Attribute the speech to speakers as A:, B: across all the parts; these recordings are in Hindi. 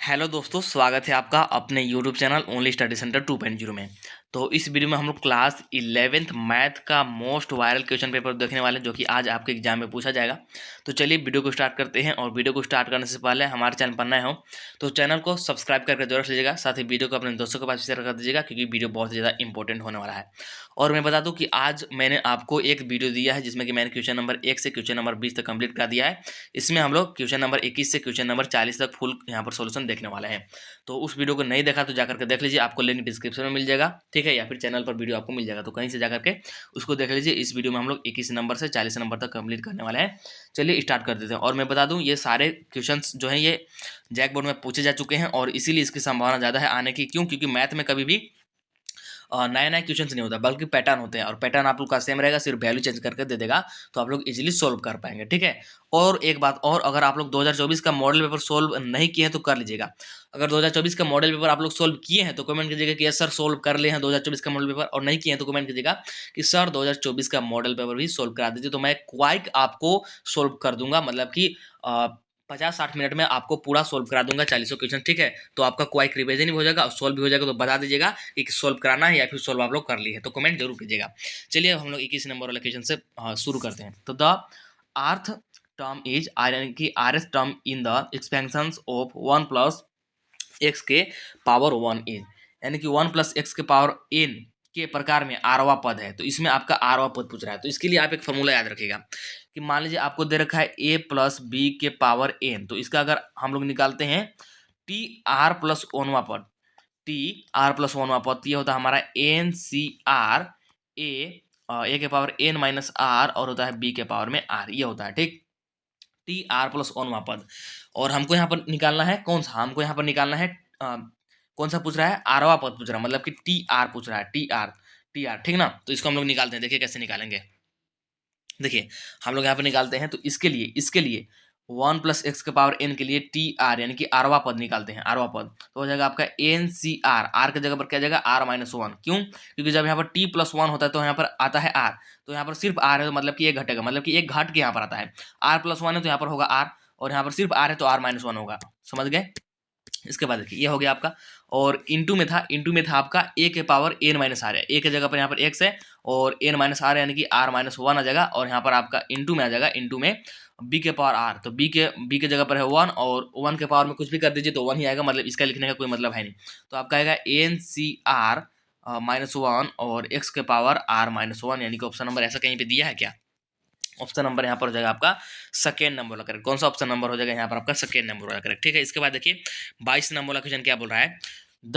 A: हेलो दोस्तों, स्वागत है आपका अपने YouTube channel only study centre 2.0 में। तो इस वीडियो में हम लोग क्लास 11th मैथ का मोस्ट वायरल क्वेश्चन पेपर देखने वाले हैं, जो कि आज आपके एग्जाम में पूछा जाएगा। तो चलिए वीडियो को स्टार्ट करते हैं। और वीडियो को स्टार्ट करने से पहले हमारे चैनल पर नए हो तो चैनल को सब्सक्राइब करके जरूर लीजिएगा। साथ ही वीडियो को अपने दोस्तों के पास शेयर कर दीजिएगा, क्योंकि वीडियो बहुत ही ज़्यादा इंपॉर्टेंट होने वाला है। और मैं बता दूं कि आज मैंने आपको एक वीडियो दिया है, जिसमें कि मैंने क्वेश्चन नंबर 1 से क्वेश्चन नंबर 20 तक कंप्लीट कर दिया है। इसमें हम लोग क्वेश्चन नंबर 21 से क्वेश्चन नंबर 40 तक फुल यहाँ पर सोल्यूशन देखने वाले हैं। तो उस वीडियो को नहीं देखा तो जाकर के देख लीजिए, आपको लिंक डिस्क्रिप्शन में मिल जाएगा, ठीक है, या फिर चैनल पर वीडियो आपको मिल जाएगा, तो कहीं से जाकर के उसको देख लीजिए। इस वीडियो में हम लोग 21 नंबर से 40 नंबर तक कंप्लीट करने वाले हैं। चलिए स्टार्ट कर देते हैं। और मैं बता दूं, ये सारे क्वेश्चंस जो हैं ये जैक बोर्ड में पूछे जा चुके हैं, और इसीलिए इसकी संभावना ज़्यादा है आने की। क्यों? क्योंकि मैथ में कभी भी नए नए क्वेश्चन नहीं होता, बल्कि पैटर्न होते हैं, और पैटर्न आप लोग का सेम रहेगा, सिर्फ वैल्यू चेंज करके दे देगा, तो आप लोग इजीली सोल्व कर पाएंगे, ठीक है। और एक बात और, अगर आप लोग 2024 का मॉडल पेपर सोल्व नहीं किए हैं तो कर लीजिएगा। अगर 2024 का मॉडल पेपर आप लोग सोल्व किए हैं तो कमेंट कीजिएगा कि यस सर सोल्व कर लिए हैं 2024 का मॉडल पेपर, और नहीं किए हैं तो कमेंट कीजिएगा कि सर 2024 का मॉडल पेपर भी सोल्व करा दीजिए, तो मैं क्वाइक आपको सोल्व कर दूंगा। मतलब कि 50-60 मिनट में आपको पूरा सोल्व करा दूंगा 40 क्वेश्चन, ठीक है। तो आपका क्वाइक रिवीजन भी हो जाएगा और सोल्व भी हो जाएगा। तो बता दीजिएगा कि सोल्व कराना है या फिर सोल्व आप लोग कर लिए है, तो कमेंट जरूर कीजिएगा। चलिए अब हम लोग 21 नंबर वाले क्वेश्चन से शुरू करते हैं। तो द अर्थ टर्म इज यानी कि R S term in the expansion of 1 plus x के पावर 1 इज, यानी कि 1 प्लस एक्स के पावर एन के प्रकार में आरवा पद है। तो इसमें आपका आरवा पद पूछ रहा है, तो इसके लिए आप एक फॉर्मूला याद रखिएगा कि मान लीजिए आपको दे रखा है ए प्लस बी के पावर एन, तो इसका अगर हम लोग निकालते हैं टी आर प्लस ओनवा पद, टी आर प्लस ओनवा पद, ये होता है हमारा एन सी आर ए के पावर एन माइनस आर, और होता है बी के पावर में आर, ये होता है, ठीक। टी आर प्लस ओनवा पद, और हमको यहाँ पर निकालना है कौन सा, हमको यहाँ पर निकालना है कौन सा पूछ रहा है, आरवा पद पूछ रहा है, मतलब कि टी आर पूछ रहा है, टी आर, ठीक ना। तो इसको हम लोग निकालते हैं, देखिए कैसे निकालेंगे। देखिए हम लोग यहाँ पे निकालते हैं, तो इसके लिए 1 प्लस एक्स के पावर एन के लिए टी आर यानी कि आरवा पद निकालते हैं, आरवा पद। तो हो जाएगा आपका एन सी आर, आर की जगह पर क्या जाएगा, आर माइनस वन। क्यों? क्योंकि जब यहाँ पर टी प्लस वन होता है तो यहाँ पर आता है आर, तो यहाँ पर सिर्फ आर है, तो मतलब कि एक घटेगा, मतलब कि एक घट के यहाँ पर आता है। आर प्लस वन है तो यहाँ पर होगा आर, और यहाँ पर सिर्फ आर है तो आर माइनस वन होगा। समझ गए? इसके बाद देखिए ये हो गया आपका। और इंटू में था आपका ए के पावर एन माइनस आर है, ए के जगह पर यहाँ पर एक्स है, और एन माइनस आर यानी कि आर माइनस वन आ जाएगा, और यहाँ पर आपका इंटू में आ जाएगा, इंटू में बी के पावर आर, तो बी के जगह पर है वन, और वन के पावर में कुछ भी कर दीजिए तो वन ही आएगा, मतलब इसका लिखने का कोई मतलब है नहीं। तो आपका आएगा n C r minus one और एक्स के पावर आर माइनस वन, यानी कि ऑप्शन नंबर ऐसा कहीं पे दिया है क्या? ऑप्शन नंबर यहाँ पर हो जाएगा आपका सेकेंड नंबर वाला करेक्ट। कौन सा ऑप्शन नंबर हो जाएगा यहाँ पर? आपका सेकेंड नंबर वाला करेक्ट, ठीक है। इसके बाद देखिए 22 नंबर वाला क्वेश्चन क्या बोल रहा है, the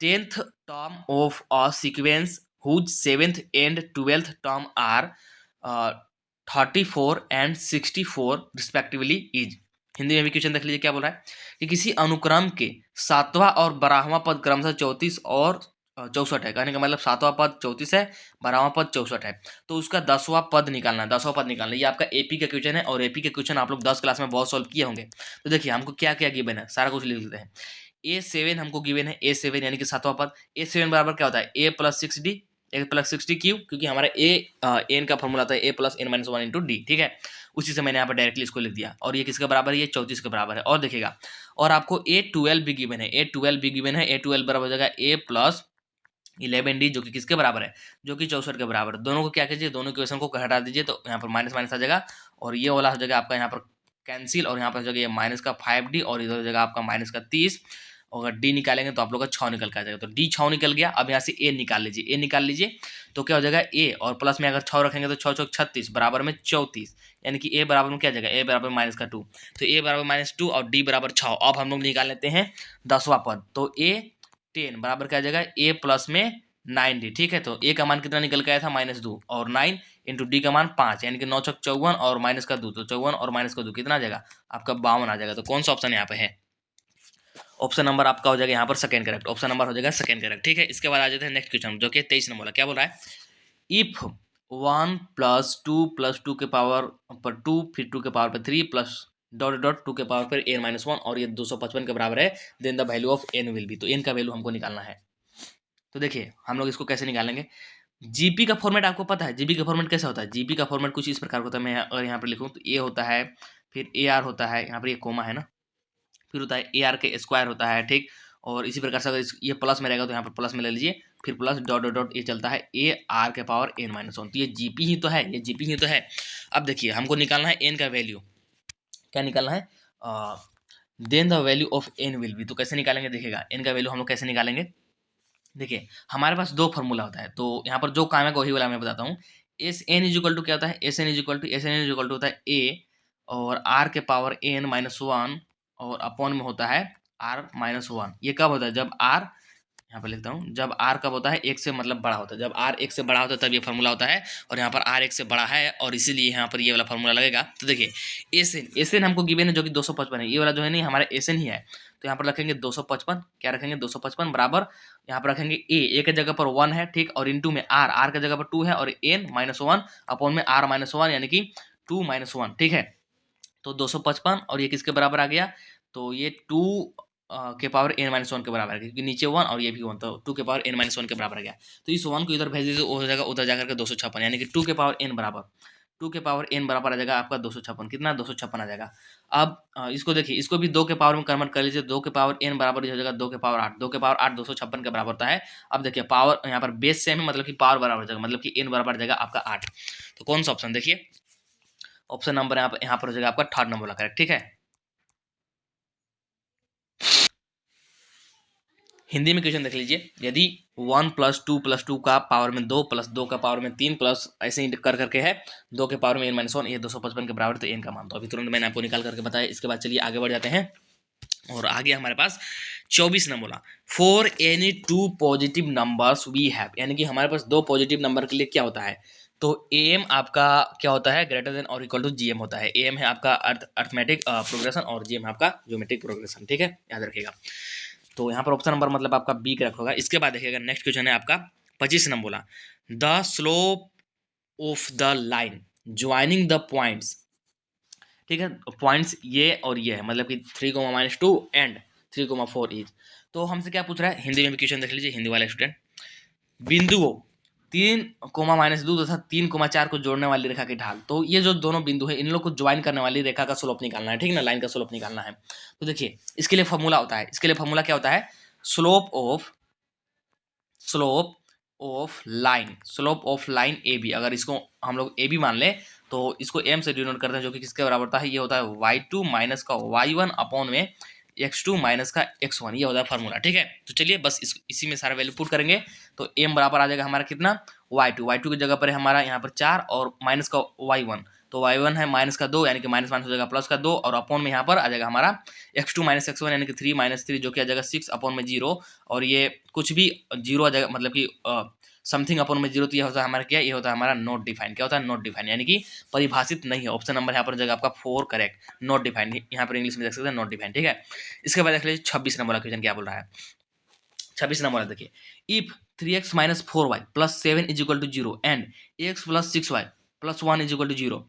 A: 10th term of a sequence whose 7th and 12th term are 34 and 64 respectively is. Hindi में भी क्वेश्चन देख लीजिए क्या बोल रहा है कि किसी अनुक्रम के 7वां और 12वां पद क्रमशः 34 और 64 है। कहने का मतलब 7वां पद 34 है, 12वां पद 64 है, तो उसका 10वां पद निकालना है, 10वां पद निकालना है। ये आपका एपी का क्वेश्चन है, और एपी के क्वेश्चन आप लोग 10 क्लास में बहुत सॉल्व किए होंगे। तो देखिए हमको क्या क्या गिवन है, सारा कुछ लिख लेते हैं। A7 हमको गिवन है, A7 यानी कि 7वां पद। A7 बराबर क्या होता है, A plus six D, A plus six D क्यों? क्योंकि हमारा एन का फॉर्मूला था A plus N minus one into D, ठीक है। उसी से मैंने यहाँ पर डायरेक्टली इसको लिख दिया, और ये किसके बराबर है, ये 34 के बराबर है। और देखिएगा, और आपको A12 भी गिवन है, A12 भी गिवन है, A12 बराबर हो जाएगा ए प्लस 11D, जो कि किसके बराबर है, जो कि 64 के बराबर है। दोनों को क्या कीजिए, दोनों क्वेश्चन को हटा दीजिए, तो यहाँ पर माइनस माइनस आ जाएगा, और ये वाला हो जाएगा आपका यहाँ पर कैंसिल, और यहाँ पर हो जाएगा ये माइनस का 5D, और इधर हो जाएगा आपका माइनस का 30। अगर डी निकालेंगे तो आप लोग का 6 निकल के आ जाएगा, तो डी 6 निकल गया। अब यहाँ से ए निकाल लीजिए, ए निकाल लीजिए, तो क्या हो जाएगा ए, और प्लस में अगर 6 रखेंगे तो 6 6 36 बराबर में 34, यानी कि ए बराबर में क्या जाएगा, ए बराबर माइनस का 2, तो ए बराबर माइनस 2 और डी बराबर 6। अब हम लोग निकाल लेते हैं 10वां पद, तो ए 10 बराबर क्या जाएगा, ए प्लस में 9D, ठीक है। तो ए का मान कितना निकल के आया था, -2, और 9 इंटू डी का मान 5, यानी कि 9 छक 54 और माइनस का 2, तो 54 और माइनस का 2 कितना आ जाएगा, आपका 52 आ जाएगा। तो कौन सा ऑप्शन यहाँ पे है? ऑप्शन नंबर आपका हो जाएगा यहाँ पर सेकंड करेक्ट, ऑप्शन नंबर हो जाएगा सेकंड करेक्ट, ठीक है। इसके बाद आ जाते हैं नेक्स्ट क्वेश्चन, जो कि 23 नंबर वाला। क्या बोल रहा है, इफ 1 प्लस 2 के पावर पर 2, फिर 2 के पावर पर 3 प्लस डॉट डॉट 2 के पावर पर n माइनस वन, और ये 255 के बराबर है, then the value of n will be. तो n का वैल्यू हमको निकालना है। तो देखिए हम लोग इसको कैसे निकालेंगे। जीपी का फॉर्मेट आपको पता है, जीपी का फॉर्मेट कैसा होता है, जीपी का फॉर्मेट कुछ इस प्रकार होता है। मैं अगर यहाँ पर लिखूँ तो ए होता है, फिर ए आर होता है, यहाँ पर ये कोमा है ना, फिर होता है ए आर के स्क्वायर होता है, ठीक। और इसी प्रकार से अगर ये प्लस में रहेगा तो यहाँ पर प्लस में ले लीजिए, फिर प्लस डॉट डॉट डॉट ये चलता है ए आर के पावर एन माइनस वन। तो ये जीपी ही तो है, ये जीपी ही तो है। अब देखिए हमको निकालना है एन का वैल्यू, क्या निकालना है, then the value of n will be. तो कैसे निकालेंगे, देखिएगा एन का वैल्यू हम लोग कैसे निकालेंगे। देखिए हमारे पास दो फार्मूला होता है, तो यहाँ पर जो काम है वही वाला मैं बताता हूँ। S n is equal to क्या होता है, S n is equal to होता है ए और आर के पावर एन माइनस वन और अपॉन में होता है आर माइनस वन। ये कब होता है, जब आर, यहाँ पर लिखता हूँ, जब आर कब होता है, एक से मतलब बड़ा होता है। जब आर एक से बड़ा होता है तब ये फार्मूला होता है, और यहाँ पर आर एक से बड़ा है और इसीलिए यहाँ पर ये वाला फार्मूला लगेगा। तो देखिए एस एन हमको गिवन है जो कि 255 है, ये वाला जो है नहीं हमारा एस एन ही है। तो यहाँ पर रखेंगे 255, क्या रखेंगे 255 बराबर, यहाँ पर रखेंगे ए के जगह पर 1 है, ठीक, और इंटू में आर के जगह पर 2 है, और एन माइनस वन अपॉन में आर माइनस वन यानी कि 2 माइनस वन, ठीक है। तो 255 और ये किसके बराबर आ गया, तो ये 2 के पावर एन माइनस वन के बराबर है, क्योंकि नीचे 1 और ये भी 1, तो 2 के पावर एन माइनस वन के बराबर आ गया। तो इस 1 को इधर भेज दीजिए, हो जाएगा उधर जाकर के 256, यानी कि 2 के पावर एन बराबर, 2 के पावर एन बराबर आ जाएगा आपका 256, कितना 256 आ जाएगा। अब इसको देखिए, इसको भी 2 के पावर में कन्वर्ट कर लीजिए, 2 के पावर एन बराबर हो जाएगा 2 के पावर 8, 2 के पावर 8 256 के बराबर होता है। अब देखिए पावर यहाँ पर बेस सेम है, मतलब कि पावर बराबर हो जाएगा, मतलब कि एन बराबर आ जाएगा आपका 8। तो कौन सा ऑप्शन, देखिए ऑप्शन नंबर यहाँ पर हो जाएगा आपका थर्ड नंबर वाला करेक्ट, ठीक है। हिंदी में क्वेश्चन देख लीजिए, यदि 1 + 2 का पावर में 2 प्लस 2 का पावर में 3 प्लस ऐसे ही कर करके है 2 के पावर में एन माइनस वन, ये 255 के बराबर, तो एन का मान तो अभी तुरंत मैंने आपको निकाल करके बताया। इसके बाद चलिए आगे बढ़ जाते हैं, और आगे हमारे पास 24 नंबर बोला, for any 2 positive numbers we have, यानी कि हमारे पास 2 पॉजिटिव नंबर के लिए क्या होता है, तो एम आपका क्या होता है, ग्रेटर देन और इक्वल टू जीएम होता है। एम है आपका अर्थमेटिक प्रोग्रेशन और जीएम है आपका ज्योमेट्रिक प्रोग्रेशन, ठीक है, याद रखिएगा। तो यहाँ पर ऑप्शन नंबर मतलब आपका बी का रखोगा। इसके बाद देखिएगा नेक्स्ट क्वेश्चन है आपका 25 नंबर बोला, the slope of the line joining the points, ठीक है, पॉइंट्स ये और ये है, मतलब कि 3, -2 एंड 3, 4 इज। तो हमसे क्या पूछ रहा है, हिंदी में भी क्वेश्चन देख लीजिए, हिंदी वाले स्टूडेंट, बिंदुओं 3, -2 तथा 3, 4 को जोड़ने वाली रेखा की ढाल, तो ये जो दोनों बिंदु है इन लोग को ज्वाइन करने वाली रेखा का स्लोप निकालना है, ठीक ना, लाइन का स्लोप निकालना है। तो देखिए इसके लिए फॉर्मूला होता है, इसके लिए फॉर्मूला क्या होता है, slope of line A B. अगर इसको हम लोग ए बी मान ले तो इसको एम से डिनोट करते हैं, जो कि किसके बराबर होता है, ये होता है y2 माइनस का y1 अपॉन में x2 माइनस का x1, ये होता है फार्मूला, ठीक है। तो चलिए बस इसी में सारा वैल्यू पुट करेंगे, तो m बराबर आ जाएगा हमारा कितना, y2 की जगह पर है हमारा यहाँ पर 4 और माइनस का y1, तो y1 है माइनस का 2 यानी कि माइनस माइनस हो जाएगा प्लस का 2, और अपॉन में यहाँ पर आ जाएगा हमारा x2 माइनस x1 यानी कि 3 - 3 जो कि आ जाएगा 6 अपॉन में 0, और ये कुछ भी 0 आ जाएगा, मतलब कि समथिंग अपॉन में 0, तो ये होता है हमारा क्या, ये होता है हमारा नॉट डिफाइन, क्या होता है नॉट डिफाइन, यानी कि परिभाषित नहीं है। ऑप्शन नंबर यहाँ पर हो जाएगा आपका 4 करेक्ट, नॉट डिफाइन, यहाँ पर इंग्लिश में देख सकते हैं नॉट डिफाइन, ठीक है। इसके बाद देख लीजिए 26 नंबर का क्वेश्चन क्या बोल रहा है, 26 नंबर देखिए, इफ 3x - 4y + 7 = 0 and x + 6y + 1 = 0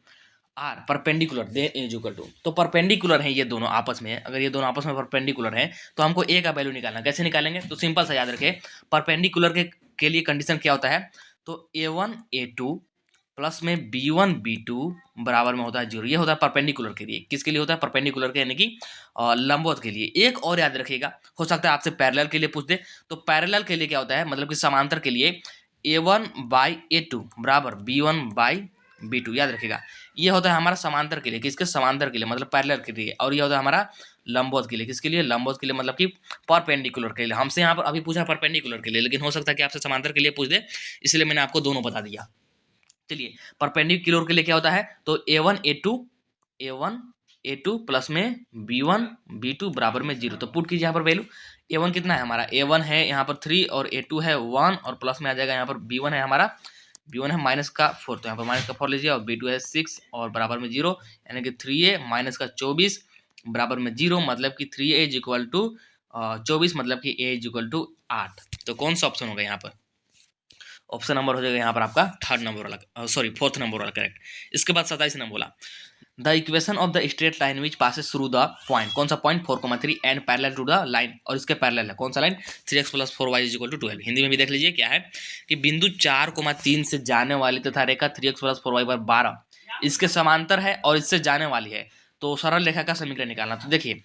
A: are perpendicular then is equal to, तो परपेंडिकुलर है ये दोनों आपस में, अगर ये दोनों आपस में परपेंडिकुलर है तो हमको ए का वैल्यू निकालना, कैसे निकालेंगे, तो सिंपल सा याद रखें, परपेंडिकुलर के लिए कंडीशन क्या होता है, तो a1 a2 प्लस में b1 b2 बराबर में होता है 0, ये होता है परपेंडिकुलर के लिए, किसके लिए होता है, परपेंडिकुलर के यानी कि लंबवत के लिए। एक और याद रखिएगा, हो सकता है आपसे पैरेलल के लिए पूछ दे, तो पैरेलल के लिए क्या होता है, मतलब कि समांतर के लिए a1/a2 बराबर b1/b2, याद रखिएगा। ये होता है हमारा समांतर के लिए, किसके समांतर के लिए मतलब पैरेलल के लिए, और ये होता है हमारा लंबवत के लिए, किसके लिए, लंबवत के लिए मतलब कि परपेंडिकुलर के लिए। हमसे यहाँ पर अभी पूछा परपेंडिकुलर के लिए, लेकिन हो सकता है कि आपसे समांतर के लिए पूछ दे, इसलिए मैंने आपको दोनों बता दिया। चलिए परपेंडिकुलर के लिए क्या होता है, तो a1 a2 प्लस में b1 b2 बराबर में 0, तो पुट कीजिए यहाँ पर वैल्यू, a1 कितना है हमारा, a1 है यहाँ पर 3 और a2 है 1 और प्लस में आ जाएगा यहाँ पर b1 है हमारा, b1 है माइनस का 4, तो यहाँ पर माइनस का 4 लीजिए, और b2 है 6 और बराबर में 0, यानी कि 3a माइनस का 24 बराबर में 0, मतलब कि 3a इज इक्वल टू 24, मतलब कि a इज इक्वल टू 8। तो कौन सा ऑप्शन होगा यहाँ पर, ऑप्शन नंबर हो जाएगा यहाँ पर आपका थर्ड नंबर वाला, सॉरी फोर्थ नंबर वाला करेक्ट। इसके बाद 27 नंबर बोला, the equation of the straight line which passes through the point, कौन सा point 4,3 and parallel to the line, और इसके पैरेलल है कौन सा लाइन, 3x + 4y = 12। हिंदी में भी देख लीजिए क्या है कि बिंदु 4,3 से जाने वाली तथा रेखा 3x + 4y = 12 इसके समांतर है और इससे जाने वाली है, तो सरल रेखा का समीकरण निकालना। तो देखिए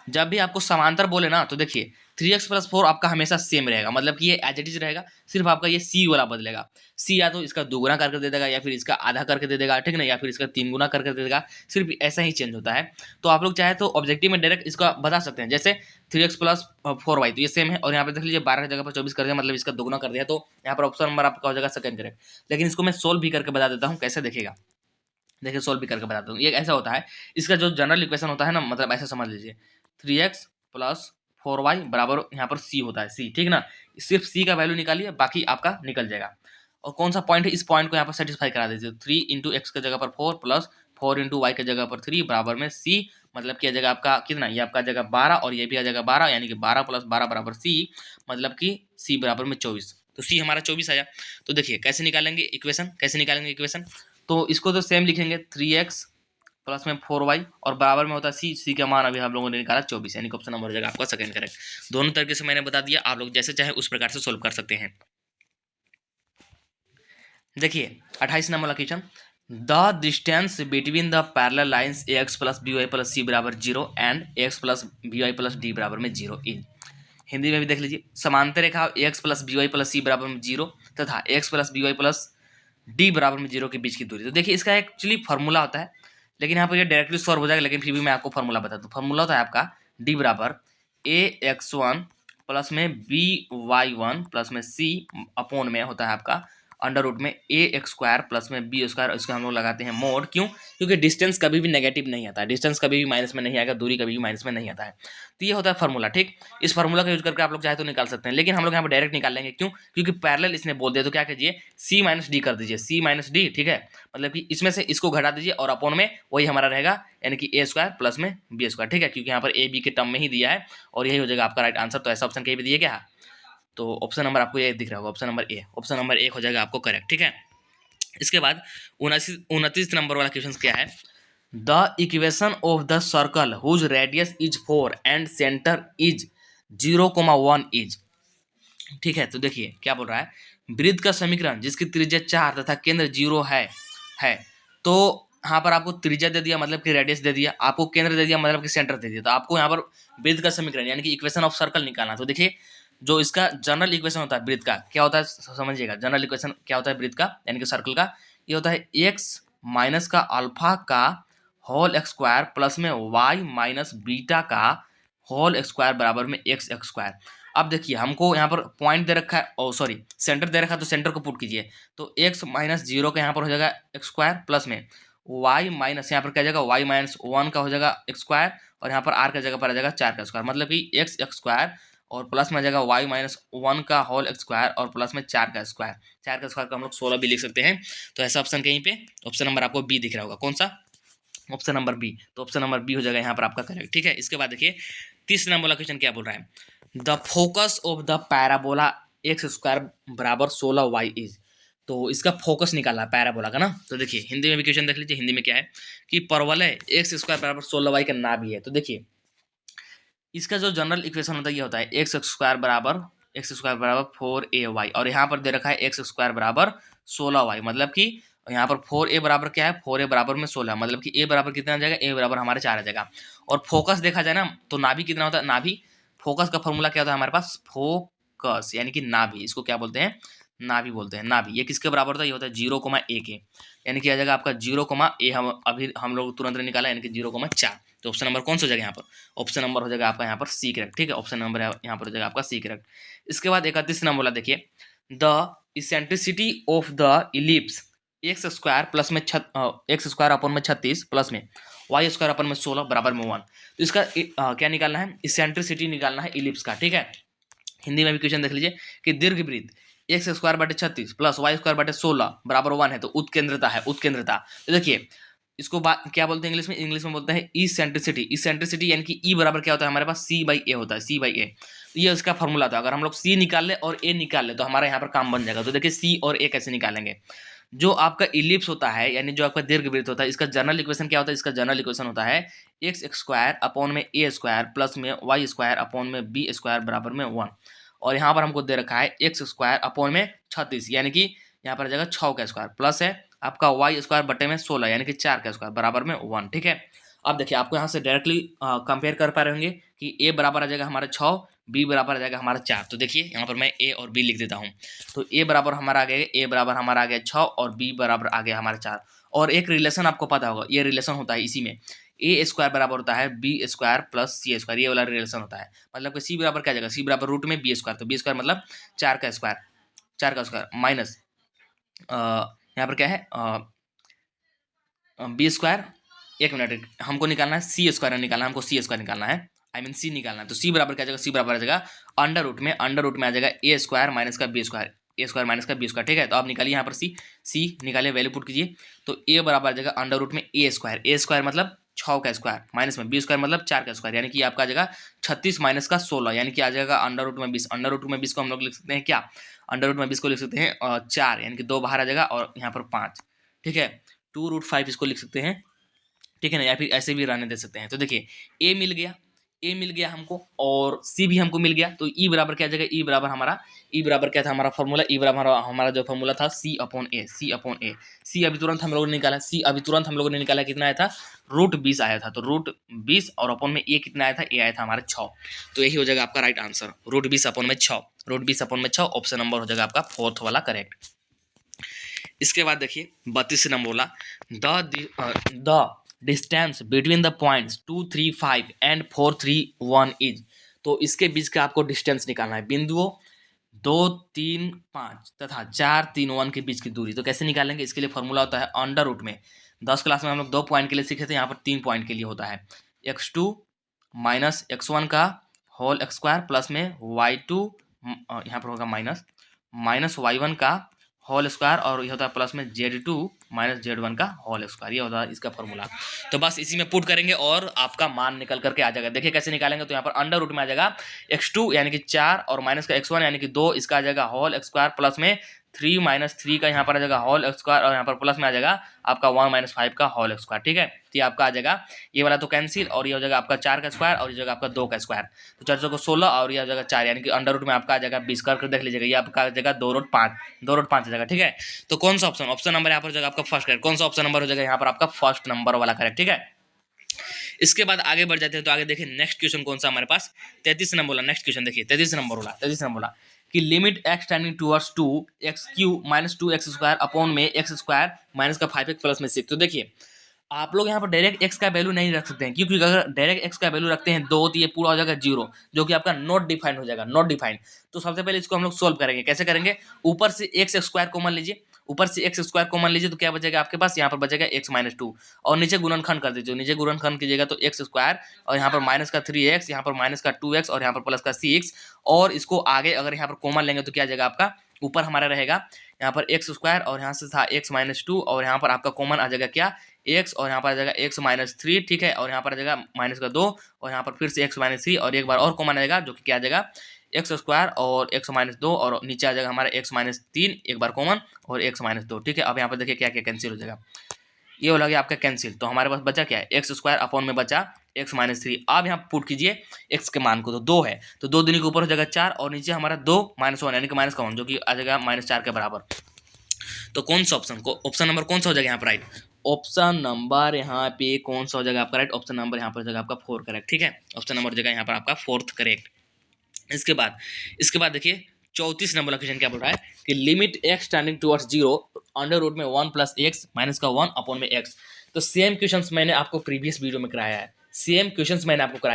A: जब भी आपको समांतर बोले ना, तो देखिए 3x+4 आपका हमेशा सेम रहेगा, मतलब कि ये एज इट इज रहेगा, सिर्फ आपका ये सी वाला बदलेगा। सी या तो इसका दोगुना करके दे देगा, या फिर इसका आधा करके दे देगा, ठीक है ना, या फिर इसका 3 गुना करके दे देगा, सिर्फ ऐसा ही चेंज होता है। तो आप लोग चाहे तो ऑब्जेक्टिव में डायरेक्ट इसका बता सकते हैं, जैसे 3x+4y, तो ये सेम है, और यहाँ पे देख लीजिए 12 की जगह पर 24 कर दिया, मतलब इसका दोगुना कर दिया, तो यहाँ पर ऑप्शन नंबर आपका हो जाएगा सेकंड करेक्ट। लेकिन इसको मैं सोल्व भी करके बता देता हूँ, कैसे देखिएगा। देखिए सोल्व भी करके बताता हूँ। ये ऐसा होता है, इसका जो जनरल इक्वेशन होता है ना, मतलब ऐसा समझ लीजिए 3x+4y बराबर यहाँ पर c होता है, c, ठीक ना। सिर्फ c का वैल्यू निकालिए, बाकी आपका निकल जाएगा। और कौन सा पॉइंट है, इस पॉइंट को यहाँ पर सेटिस्फाई करा दीजिए। 3 × x की जगह पर 4 प्लस 4 × y की जगह पर 3 बराबर में c, मतलब कि आ जाएगा आपका कितना, ये आपका आ जाएगा 12 और ये भी आ जाएगा 12, यानी कि 12 + 12 बराबर c, मतलब कि c बराबर में 24। तो c हमारा 24 आया। तो देखिए कैसे निकालेंगे इक्वेशन, कैसे निकालेंगे इक्वेशन। तो इसको तो सेम लिखेंगे 3x प्लस में 4y और बराबर में होता है c का मान अभी हम लोगों ने निकाला 24, यानी कि ऑप्शन नंबर हो जाएगा आपका सेकंड करेक्ट। दोनों तरीके से मैंने बता दिया, आप लोग जैसे चाहे उस प्रकार से सोल्व कर सकते हैं। देखिए 28 number question, the distance between the parallel lines ax plus by plus c बराबर 0 and ax plus by plus d बराबर में 0 इज। हिंदी में भी देख लीजिए, समांतर रेखा ax plus by plus c बराबर में 0 तथा ax plus by plus d बराबर में 0 के बीच की दूरी। तो देखिए इसका एक्चुअली फॉर्मूला होता है, लेकिन यहाँ पर ये डायरेक्टली सॉल्व हो जाएगा, लेकिन फिर भी मैं आपको फॉर्मूला बता दूँ। फॉर्मूला होता है आपका d बराबर ax1 प्लस में by1 प्लस में c अपॉन में होता है आपका अंडर रूट में ax² प्लस में b², इसको हम लोग लगाते हैं मोड। क्यों? क्योंकि डिस्टेंस कभी भी नेगेटिव नहीं आता है, डिस्टेंस कभी भी माइनस में नहीं आएगा, दूरी कभी भी माइनस में नहीं आता है। तो ये होता है फार्मूला, ठीक। इस फार्मूला का यूज करके आप लोग चाहे तो निकाल सकते हैं, लेकिन हम लोग यहाँ पर डायरेक्ट निकाल लेंगे। क्यों? क्योंकि पैरेलल इसने बोल दिया, तो क्या कीजिए c माइनस डी कर दीजिए, c माइनस डी, ठीक है। मतलब कि इसमें से इसको घटा दीजिए और अपॉन में वही हमारा रहेगा, यानी कि a² प्लस में b², ठीक है, क्योंकि यहाँ पर a b के टर्म में ही दिया है और यही हो जाएगा आपका राइट आंसर। तो ऐसा ऑप्शन कहीं भी दिया क्या? तो ऑप्शन नंबर आपको ये दिख रहा होगा, option number A, option number 1 हो जाएगा आपको करेक्ट, ठीक है। इसके बाद 29 नंबर वाला क्वेश्चन क्या है, the equation of the circle whose radius is 4 and centre is 0,1 is. ठीक है, तो देखिए क्या बोल रहा है, वृत्त का समीकरण जिसकी त्रिज्या 4 तथा केंद्र 0 है। तो यहाँ पर आपको त्रिज्या दे दिया, मतलब कि रेडियस दे दिया, आपको केंद्र दे दिया, मतलब कि सेंटर दे दिया। तो आपको यहाँ पर वृत्त का समीकरण यानी कि इक्वेशन ऑफ सर्कल निकालना। तो देखिए जो इसका जनरल इक्वेशन होता है वृत्त का, क्या होता है समझिएगा। जनरल इक्वेशन क्या होता है वृत्त का यानी कि सर्कल का, ये होता है x माइनस का अल्फा का होल स्क्वायर प्लस में y माइनस बीटा का होल स्क्वायर बराबर में x स्क्वायर। अब देखिए हमको यहाँ पर पॉइंट दे रखा है, ओ सॉरी सेंटर दे रखा है, तो सेंटर को पुट कीजिए। तो x माइनस 0 का यहाँ पर हो जाएगा x स्क्वायर प्लस में y माइनस यहाँ पर क्या जाएगा y माइनस 1 का हो जाएगा x स्क्वायर, और यहाँ पर r का जगह पर आ जाएगा 4 का स्क्वायर, मतलब कि x स्क्वायर और प्लस में आ जाएगा y माइनस 1 का होल स्क्वायर और प्लस में 4 का स्क्वायर। 4 का स्क्वायर का हम लोग 16 भी लिख सकते हैं। तो ऐसा ऑप्शन कहीं पे ऑप्शन नंबर आपको बी दिख रहा होगा, कौन सा? Option number B. तो ऑप्शन नंबर बी हो जाएगा यहाँ पर आपका करेक्ट, ठीक है। इसके बाद देखिए 30 नंबर वाला क्वेश्चन क्या बोल रहा है, the focus of the parabola x² बराबर 16y इज। तो इसका फोकस निकालना है पैराबोला का ना। तो देखिए हिंदी में भी क्वेश्चन देख लीजिए, हिंदी में क्या है कि परवलय x² बराबर 16y का नाभि है। तो देखिए इसका जो जनरल इक्वेशन होता है ये होता है x² बराबर 4ay, और यहाँ पर दे रखा है x² बराबर 16y, मतलब कि यहाँ पर 4a बराबर क्या है, 4a बराबर में 16, मतलब कि a बराबर कितना आ जाएगा, a बराबर हमारे 4 आ जाएगा। और फोकस देखा जाए ना तो नाभि कितना होता है, नाभि फोकस का फॉर्मूला क्या होता है हमारे पास, फोकस यानी कि नाभि, इसको क्या बोलते हैं, नाभि बोलते हैं। नाभि ये किसके बराबर होता है, ये होता है 0,a के, यानी कि आ जाएगा आपका 0,a, हम अभी हम लोग तुरंत निकाला, यानी कि 0,4। तो ऑप्शन नंबर कौन सा हो जाएगा यहाँ पर, ऑप्शन नंबर हो जाएगा आपका यहाँ पर सी करेक्ट, ठीक है। ऑप्शन नंबर यहाँ पर हो जाएगा आपका सी करेक्ट। इसके बाद 31 नंबर वाला देखिए, the eccentricity of the ellipse x² plus में x² अपन में 36 प्लस में y² अपन में 16 बराबर में 1। तो इसका क्या निकालना है, इसेंट्रिसिटी निकालना है इलिप्स का, ठीक है। हिंदी में भी क्वेश्चन देख लीजिए कि दीर्घवृत्त x² / 36 प्लस y² / 16 बराबर 1 है, तो उत्केंद्रता है, उत्केंद्रता। तो देखिए इसको क्या बोलते हैं इंग्लिश में, इंग्लिश में बोलते हैं इसेंट्रिसिटी। इसेंट्रिसिटी यानी कि ई बराबर क्या होता है हमारे पास, c/a होता है, c/a। ये उसका फॉर्मूला था। अगर हम लोग c निकाल ले और a निकाल ले तो हमारा यहाँ पर काम बन जाएगा। तो देखिए c और a कैसे निकालेंगे, जो आपका इलिप्स होता है यानी जो आपका दीर्घवृत्त होता है, इसका जनरल इक्वेशन क्या होता है, इसका जनरल इक्वेशन होता है x² अपॉन में a² प्लस में y² अपॉन में b² बराबर में 1। और यहाँ पर हमको दे रखा है x² अपॉन में 36, यानी कि यहाँ पर आ जाएगा 6 का स्क्वायर, प्लस है आपका y² बटे में 16 यानी कि 4 का स्क्वायर बराबर में 1, ठीक है। अब देखिए आपको यहाँ से डायरेक्टली कंपेयर कर पा रहे होंगे कि ए बराबर आ जाएगा हमारा 6, बी बराबर आ जाएगा हमारा 4। तो देखिए यहाँ पर मैं ए और बी लिख देता हूँ। तो ए बराबर हमारा आ गया, ए बराबर हमारा आ गया 6 और बी बराबर आ गया हमारा 4। और एक रिलेशन आपको पता होगा, ये रिलेशन होता है इसी में, ए स्क्वायर बराबर होता है बी स्क्वायर प्लस सी स्क्वायर, ये वाला रिलेशन होता है। मतलब कि सी बराबर क्या जाएगा, सी बराबर रूट में बी स्क्वायर, तो बी स्क्वायर मतलब 4 का स्क्वायर, 4 का स्क्वायर माइनस यहाँ पर क्या है बी स्क्वायर, एक मिनट हमको निकालना है सी स्क्वायर निकालना है, हमको सी स्क्वायर निकालना है, आई मीन सी निकालना है। तो सी बराबर क्या जाएगा, सी बराबर आ जाएगा अंडर रूट में आ जाएगा ए स्क्वायर माइनस का बी स्क्वायर, ए स्क्वायर माइनस का बी स्क्वायर। ठीक है, तो आप निकालिए यहाँ पर सी निकालिए, वैल्यू पुट कीजिए। तो ए बराबर आ जाएगा अंडर रूट में ए स्क्वायर मतलब 6 का स्क्वायर माइनस में बी स्क्वायर मतलब 4 का स्क्वायर, यानी कि आपका आ जाएगा 36 माइनस का 16, यानी कि आ जाएगा अंडर रूट में 20। अंडर रूट में 20 को हम लोग लिख सकते हैं क्या, अंडर रूट में 20 को लिख सकते हैं 4, यानी कि 2 बाहर आ जाएगा और यहाँ पर 5। ठीक है, 2√5 इसको लिख सकते हैं। ठीक है ना, या फिर ऐसे भी रहने दे सकते हैं। तो देखिए ए मिल गया हमको और सी भी हमको मिल गया। तो ई बराबर क्या आ जाएगा, ई बराबर क्या था हमारा फॉर्मूला, ई बराबर हमारा जो फॉर्मूला था सी अपॉन ए। सी अभी तुरंत हम लोगों ने निकाला, कितना आया था, √20 आया था। तो √20 और अपॉन में ए कितना आया था, ए आया था हमारा 6। तो यही हो जाएगा आपका राइट आंसर, √20 अपॉन में 6, √20 अपॉन में 6 ऑप्शन नंबर हो जाएगा आपका 4th वाला करेक्ट। इसके बाद देखिए 32 नंबर बोला, the distance between the points 2, 3, 5 and 4, 3, 1 is. तो इसके बीच का आपको डिस्टेंस निकालना है, बिंदुओं 2, 3, 5 तथा 4, 3, 1 के बीच की दूरी। तो कैसे निकालेंगे, इसके लिए फॉर्मूला होता है अंडर रूट में। 10 क्लास में हम लोग 2 पॉइंट के लिए सीखे थे, यहाँ पर 3 पॉइंट के लिए होता है x2 माइनस x1 का होल स्क्वायर प्लस में y2 यहाँ पर होगा माइनस y1 का होल स्क्वायर और ये होता है प्लस में Z2 माइनस Z1 का होल स्क्वायर, ये होता है इसका फॉर्मूला। तो बस इसी में पुट करेंगे और आपका मान निकल करके आ जाएगा। देखिए कैसे निकालेंगे, तो यहाँ पर अंडर रूट में आ जाएगा x2 यानी कि 4 और माइनस का x1 यानी कि 2, इसका आ जाएगा होल स्क्वायर प्लस में 3 माइनस 3 का यहाँ पर आ जाएगा होल स्क्वायर और यहाँ पर प्लस में आ जाएगा आपका 1 माइनस 5 का होल स्क्वायर। ठीक है, तो ये आपका आ जाएगा, ये वाला तो कैंसिल और ये हो जाएगा आपका 4 का स्क्वायर और ये जाएगा आपका 2 का स्क्वायर। तो 4 को 16 और ये हो जाएगा 4, यानी कि अंडर रूट में आपका आ जाएगा 20 करके देख लीजिएगा, ये आपका आ जाएगा 2√5 आ जाएगा। ठीक है, तो कौन सा ऑप्शन नंबर यहाँ पर हो जाएगा आपका फर्स्ट करेक्ट, कौन सा ऑप्शन नंबर हो जाएगा यहाँ पर आपका फर्स्ट नंबर वाला करेक्ट। ठीक है, इसके बाद आगे बढ़ जाते हैं। तो आगे देखिए नेक्स्ट क्वेश्चन कौन सा हमारे पास 33 नंबर बोला। नेक्स्ट क्वेश्चन देखिए 33 नंबर बोला कि limit x tending towards 2x³ minus 2x square upon में x स्क्वायर माइनस का 5x प्लस में 6। तो देखिए आप लोग यहाँ पर डायरेक्ट x का वैल्यू नहीं रख सकते हैं, क्योंकि अगर डायरेक्ट x का वैल्यू रखते हैं 2 तो ये पूरा हो जाएगा 0, जो कि आपका नॉट डिफाइंड हो जाएगा, नॉट डिफाइंड। तो सबसे पहले इसको हम लोग सोल्व करेंगे। कैसे करेंगे, ऊपर से x स्क्वायर कॉमन लीजिए, तो क्या बचेगा आपके पास, यहाँ पर बचेगा x माइनस 2 और नीचे गुणनखंड कर दीजिए। नीचे गुणनखंड कीजिएगा तो x स्क्वायर और यहाँ पर माइनस का 3x, यहाँ पर माइनस का 2x और यहाँ पर प्लस का 6। और इसको आगे अगर यहाँ पर कॉमन लेंगे तो क्या आ जाएगा आपका, ऊपर हमारा रहेगा यहाँ पर x स्क्वायर और यहाँ से था x माइनस 2 और यहाँ पर आपका कॉमन आ जाएगा क्या, x और यहाँ पर आ जाएगा x माइनस 3। ठीक है, और यहाँ पर आ जाएगा माइनस का 2 और यहाँ पर फिर से x माइनस 3 और एक बार और कॉमन आएगा जो कि क्या आ जाएगा एक्स स्क्वायर और x माइनस 2 और नीचे आ जाएगा हमारा x माइनस 3 एक बार कॉमन और x माइनस 2। ठीक है, अब यहाँ पर देखिए क्या क्या कैंसिल हो जाएगा, ये हो गया आपका कैंसिल। तो हमारे पास बचा क्या है, एक्स स्क्वायर अपॉन में बचा x माइनस 3। अब यहाँ पुट कीजिए x के मान को, तो 2 है तो 2 दूनी के ऊपर हो जाएगा 4 और नीचे हमारा 2 माइनस 1 यानी कि माइनस का 1 जो कि आ जाएगा -4 के बराबर। तो कौन सा ऑप्शन नंबर कौन सा हो जाएगा यहाँ पर राइट, ऑप्शन नंबर यहाँ पे कौन सा हो जाएगा आपका राइट, ऑप्शन नंबर यहाँ पर हो जाएगा आपका 4 करेक्ट। ठीक है, ऑप्शन नंबर हो जाएगा यहाँ पर आपका 4th करेक्ट। इसके बाद देखिए 34 नंबर का क्वेश्चन क्या बोल रहा है कि limit x tending towards 0 under root में 1 प्लस x माइनस का 1 अपॉन में x। तो सेम क्वेश्चंस मैंने आपको प्रीवियस वीडियो में कराया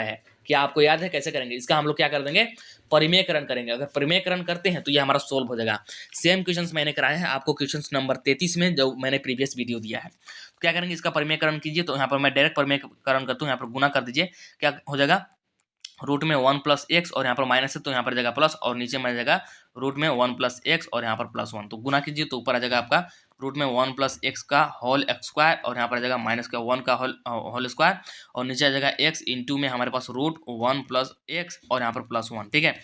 A: है, क्या आपको याद है कैसे करेंगे, इसका हम लोग क्या कर देंगे, परिमेयकरण करेंगे। अगर परिमेयकरण करते हैं तो ये हमारा सोल्व हो जाएगा। सेम क्वेश्चंस मैंने कराया है आपको क्वेश्चंस नंबर 33 में, जो मैंने प्रीवियस वीडियो दिया है। तो क्या करेंगे, इसका परिमेयकरण कीजिए। तो यहाँ पर मैं डायरेक्ट परिमेयकरण करता हूँ, यहाँ पर गुना कर दीजिए, क्या हो जाएगा रूट में 1 प्लस एक्स और यहाँ पर माइनस है तो यहाँ पर जाएगा प्लस और नीचे में आ जाएगा रूट में 1 प्लस एक्स और यहाँ पर प्लस 1। तो गुना कीजिए तो ऊपर आ जाएगा आपका रूट में 1 प्लस एक्स का होल स्क्वायर और यहाँ पर आ जाएगा माइनस का 1 का होल स्क्वायर और नीचे आ जाएगा एक्स इंटू में हमारे पास रूट 1 प्लस एक्स और यहाँ पर प्लस 1। ठीक है,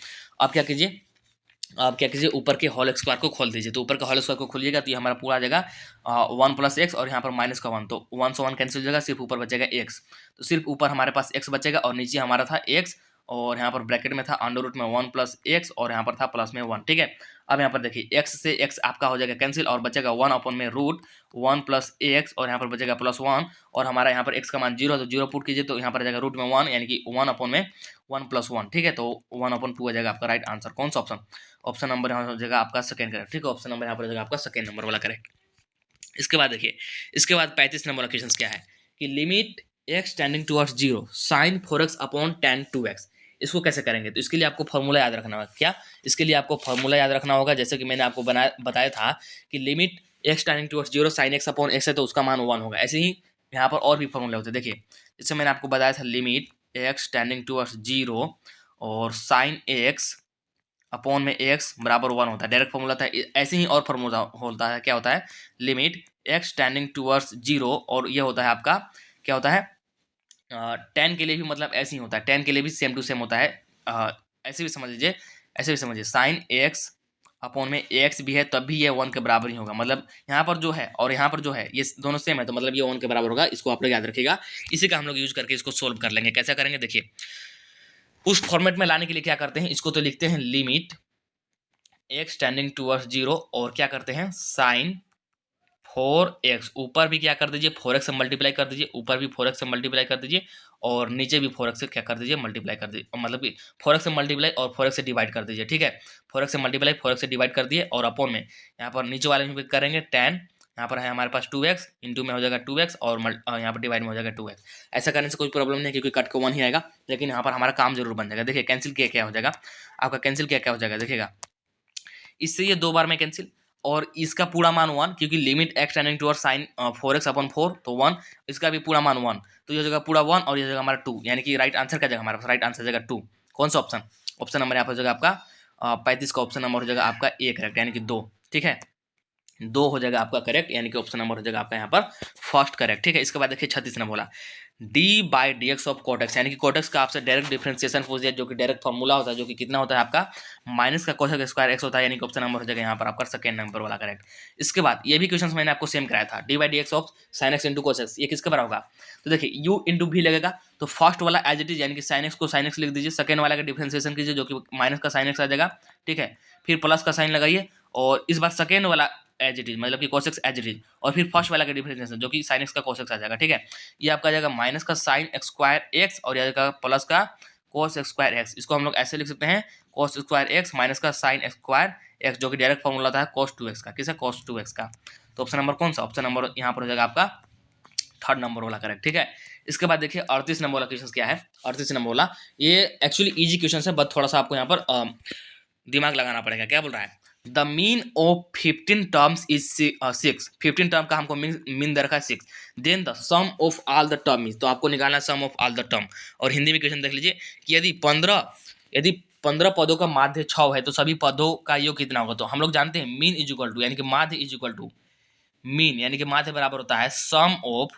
A: अब क्या कीजिए ऊपर के होल स्क्वायर को खोल दीजिए। तो ऊपर का होल स्क्वायर को खोलिएगा तो ये हमारा पूरा आ जाएगा 1 प्लस एक्स और यहाँ पर माइनस का 1, तो 1 से 1 कैंसिल हो जाएगा, सिर्फ ऊपर बचेगा एक्स। तो सिर्फ ऊपर हमारे पास एक्स बचेगा और नीचे हमारा था एक्स और यहाँ पर ब्रैकेट में था अंडर रूट में 1 प्लस एक्स और यहाँ पर था प्लस में 1, ठीक है। अब यहाँ पर देखिए x से x आपका हो जाएगा कैंसिल और बचेगा 1 अपॉन में रूट 1 प्लस एक्स और यहाँ पर बचेगा प्लस 1 और हमारा यहाँ पर x का मान 0 है तो 0 पुट कीजिए तो यहाँ पर जाएगा रूट में 1 यानी कि 1 अपॉन में 1 प्लस 1, ठीक है। तो 1 अपॉन 2 आ जाएगा आपका राइट आंसर। कौन सा ऑप्शन? ऑप्शन नंबर यहाँ हो जाएगा आपका सेकंड करेक्ट, ठीक है। ऑप्शन नंबर यहाँ पर हो जाएगा आपका सेकंड नंबर वाला करेक्ट। इसके बाद देखिए, इसके बाद 35 नंबर वाला क्वेश्चन क्या है कि limit x tending towards 0 sin 4x upon tan 2x, इसको कैसे करेंगे? तो इसके लिए आपको फॉर्मूला याद रखना होगा। क्या? इसके लिए आपको फॉर्मूला याद रखना होगा, जैसे कि मैंने आपको बताया था कि limit x tending towards 0 sin x upon x है तो उसका मान 1 होगा। ऐसे ही यहाँ पर और भी फॉर्मूले होते हैं। देखिए, जैसे मैंने आपको बताया था लिमिट x टेंडिंग टुवर्ड्स 0 और sin x अपॉन में x बराबर 1 होता है, डायरेक्ट फॉर्मूला था। ऐसे ही और फॉर्मूला होता है, क्या होता है? लिमिट x टेंडिंग टुवर्ड्स 0 और ये होता है आपका क्या होता है? टेन के लिए भी मतलब ऐसे ही होता है, टेन के लिए भी सेम टू सेम होता है। ऐसे भी समझ लीजिए, ऐसे भी समझिए, साइन एक्स अपॉन में एक्स भी है तब भी ये 1 के बराबर ही होगा। मतलब यहाँ पर जो है और यहाँ पर जो है ये दोनों सेम है तो मतलब ये 1 के बराबर होगा। इसको आप लोग याद रखिएगा। इसी का हम लोग यूज करके इसको सोल्व कर लेंगे। कैसा करेंगे? देखिए, उस फॉर्मेट में लाने के लिए क्या करते हैं, इसको तो लिखते हैं लिमिट एक्स टेंडिंग टुवर्ड्स 0 और क्या करते हैं साइन 4x, ऊपर भी क्या कर दीजिए 4x से मल्टीप्लाई कर दीजिए, ऊपर भी 4x से मल्टीप्लाई कर दीजिए और नीचे भी 4x से क्या कर दीजिए मल्टीप्लाई कर दीजिए, मतलब कि 4x से मल्टीप्लाई और 4x से डिवाइड कर दीजिए, ठीक है। 4x से मल्टीप्लाई 4x से डिवाइड कर दिए और अपॉन में यहाँ पर नीचे वाले में भी करेंगे tan, यहाँ पर है हमारे पास 2x, इंटू में हो जाएगा 2x और यहाँ पर डिवाइड में हो जाएगा 2x। ऐसा करने से कोई प्रॉब्लम नहीं है क्योंकि कट को 1 ही आएगा, लेकिन यहाँ पर हमारा काम जरूर बन जाएगा। देखिए कैंसिल किया क्या हो जाएगा आपका, कैंसिल किया क्या हो जाएगा देखिएगा, इससे ये 2 बार में कैंसिल और इसका पूरा मान 1 क्योंकि limit x tending towards sine 4x upon 4 तो 1, इसका भी पूरा मान 1 तो ये जगह पूरा 1 और ये जगह हमारा 2, यानी कि राइट आंसर क्या जगह हमारे पास, राइट आंसर जगह 2। कौन सा ऑप्शन? ऑप्शन नंबर यहाँ पर हो जाएगा आपका 35 का ऑप्शन नंबर हो जाएगा आपका ए करेक्ट, यानी कि 2, ठीक है। 2 हो जाएगा आपका करेक्ट, यानी कि ऑप्शन नंबर हो जाएगा आपका यहाँ पर फर्स्ट करेक्ट, ठीक है। इसके बाद देखिए 36 ने बोला d by D x of cot x, यानी कि कोटेक्स का आपसे डायरेक्ट डिफरेंशिएशन पूछ दिया जो कि डायरेक्ट फॉर्मूला होता है, जो कि कितना होता है आपका माइनस का कोसेक स्क्वायर एक्स होता है, यानी कि ऑप्शन नंबर हो जाएगा यहाँ पर आपका सेकंड नंबर वाला करेक्ट। इसके बाद ये भी क्वेश्चन मैंने आपको सेम कराया था, D by D x of sine X into cos x, ये किसके बराबर होगा? तो देखिए यू इंटू भी लगेगा तो फर्स्ट वाला एज इट इज यानी कि साइन एक्स को साइन एक्स लिख दीजिए, सेकंड वाला का डिफरेंशिएशन कीजिए जो कि माइनस का साइन एक्स आ जाएगा, ठीक है। फिर प्लस का साइन लगाइए और इस बार सेकंड वाला एज इट इज मतलब कि कोसेक्स एज इट इज और फिर फर्स्ट वाला का डिफरेंशिएशन जो कि साइन एक्स का कोसेक्स आ जाएगा, ठीक है। ये आपका जाएगा माइनस का साइन एक्स स्क्वायर एक्स और यह जाएगा प्लस का कोस एक्स स्क्वायर एक्स। इसको हम लोग ऐसे लिख सकते हैं कोस स्क्वायर एक्स माइनस का साइन एक्स स्क्वायर एक्स जो कि डायरेक्ट फॉर्मूला था कोस 2x का, किसका? कोस 2x का। तो ऑप्शन नंबर कौन सा? ऑप्शन नंबर यहाँ पर हो जाएगा आपका थर्ड नंबर वाला करेक्ट, ठीक है। इसके बाद देखिए 38 नंबर वाला क्वेश्चन क्या है। 38 नंबर वाला ये एक्चुअली इजी क्वेश्चन है बट थोड़ा सा आपको यहाँ पर दिमाग लगाना पड़ेगा। क्या बोल रहा है? The mean of 15 terms is 6, 15 term का हमको मीन दे रखा है 6, then the sum of all the term is, तो आपको निकालना है sum of all the term. और हिंदी में क्वेश्चन देख लीजिए कि यदि 15 पदों का माध्य 6 है तो सभी पदों का योग कितना होगा? तो हम लोग जानते हैं मीन इज इक्वल टू यानी कि माध्य इज इक्वल टू मीन, यानी कि माध्य बराबर होता है सम ऑफ,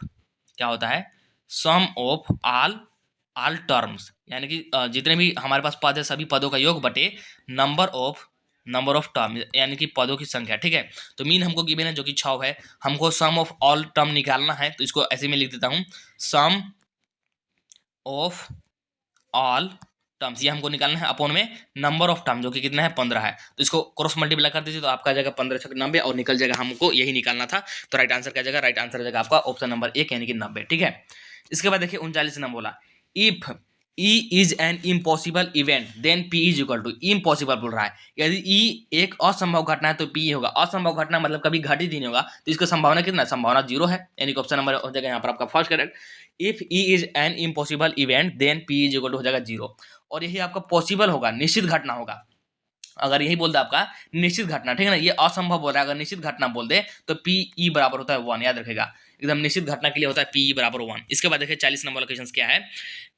A: क्या होता है? सम ऑफ ऑल टर्म्स, यानी कि जितने भी हमारे पास पद है सभी पदों का योग बटे नंबर ऑफ टर्म, यानी कि पदों की संख्या, ठीक है। तो मीन हमको गिवन है जो कि 6 है, हमको सम ऑफ ऑल टर्म निकालना है तो इसको ऐसे में लिख देता हूं सम ऑफ ऑल टर्म्स, ये हमको निकालना है अपॉन में नंबर ऑफ टर्म जो कि कितना है 15 है, तो इसको क्रॉस मल्टीप्लाई कर दीजिए तो आपका जाएगा 15 छक 90 और निकल जाएगा, हमको यही निकालना था। तो राइट आंसर क्या जाएगा? राइट आंसर हो जाएगा आपका ऑप्शन नंबर 1 यानी कि 90, ठीक है। इसके बाद देखिए 39 नंबर बोला if E is an impossible event then P is equal to, impossible बोल रहा है, यदि ई एक असंभव घटना है तो पी होगा। असंभव घटना मतलब कभी घटित ही नहीं होगा तो इसका संभावना कितना? संभावना 0 है, यानी कि ऑप्शन नंबर हो जाएगा यहाँ पर आपका first correct. If E is an impossible event then P is equal to हो जाएगा 0, और यही आपका पॉसिबल होगा, निश्चित घटना होगा। अगर यही बोल दे आपका निश्चित घटना, ठीक है ना, ये असंभव बोल रहा है, अगर निश्चित घटना बोल दे तो पी ई बराबर होता है 1, याद रखेगा एकदम निश्चित घटना के लिए होता है पी ई बराबर 1। इसके बाद देखिए 40 नंबर क्वेश्चन क्या है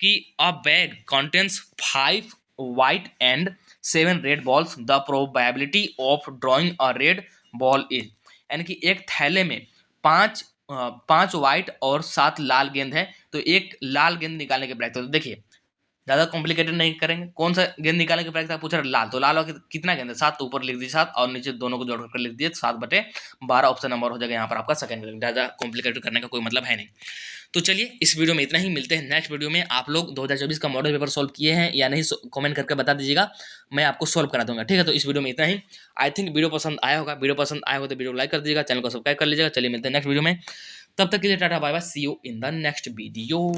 A: कि अ bag contains 5 white and 7 red balls, the probability of drawing a red ball is, यानी कि एक थैले में 5 व्हाइट और 7 लाल गेंद है तो एक लाल गेंद निकालने के प्रयास। तो देखिए ज़्यादा कॉम्प्लिकेटेड नहीं करेंगे। कौन सा गेंद निकालने के प्रयास पूछ रहा है, लाल, तो लाल और कितना गेंद है 7, तो ऊपर लिख दीजिए 7 और नीचे दोनों को जोड़ कर लिख दीजिए 7/12 ऑप्शन नंबर हो जाएगा यहाँ पर आपका सेकंड। ज़्यादा कॉम्प्लिकेटेड करने का कोई मतलब है नहीं। तो चलिए इस वीडियो में इतना ही, मिलते हैं नेक्स्ट वीडियो में। आप लोग 2024 का मॉडल पेपर सॉल्व किए हैं या नहीं, कमेंट करके बता दीजिएगा, मैं आपको सॉल्व करा दूंगा, ठीक है। तो इस वीडियो में इतना ही। आई थिंक वीडियो पसंद आया होगा, वीडियो पसंद आया हो तो वीडियो लाइक कर दीजिएगा, चैनल को सब्सक्राइब कर लीजिएगा। चलिए मिलते हैं नेक्स्ट वीडियो में, तब तक के लिए tata bye bye, see you in the next video.